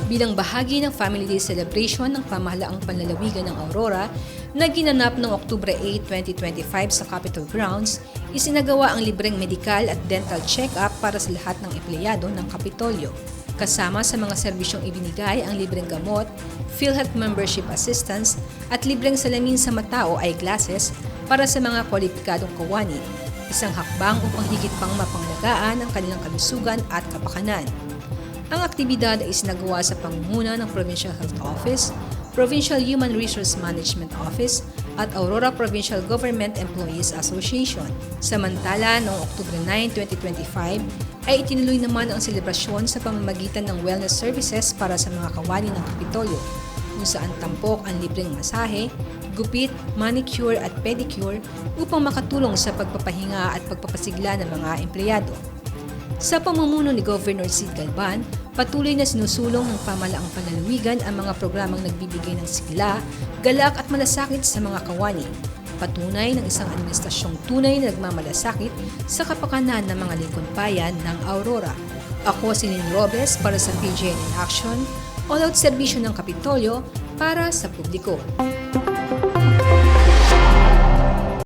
bilang bahagi ng Family Day celebration ng pamahalaang panlalawigan ng Aurora na ginanap noong Oktubre 8, 2025 sa Capitol Grounds, isinagawa ang libreng medikal at dental check-up para sa lahat ng empleyado ng Kapitolyo. Kasama sa mga serbisyong ibinigay ang libreng gamot, PhilHealth membership assistance at libreng salamin sa mata o eyeglasses para sa mga kwalipikadong kawani. Isang hakbang upang higit pang mapangalagaan ang kanilang kalusugan at kapakanan. Ang aktibidad ay isinagawa sa pangunguna ng Provincial Health Office, Provincial Human Resource Management Office at Aurora Provincial Government Employees Association. Samantala, noong Oktubre 9, 2025, ay itinuloy naman ang selebrasyon sa pamamagitan ng wellness services para sa mga kawani ng Kapitolyo, kung saan tampok ang libreng masahe, gupit, manicure at pedicure upang makatulong sa pagpapahinga at pagpapasigla ng mga empleyado. Sa pamumuno ni Governor Sid Galban, patuloy na sinusulong ng pamahalaang panlalawigan ang mga programang nagbibigay ng sigla, galak at malasakit sa mga kawani. Patunay ng isang administrasyong tunay na nagmamalasakit sa kapakanan ng mga lingkod bayan ng Aurora. Ako si Lynn Robles para sa PJN in Action, all-out serbisyo ng Kapitolyo para sa publiko.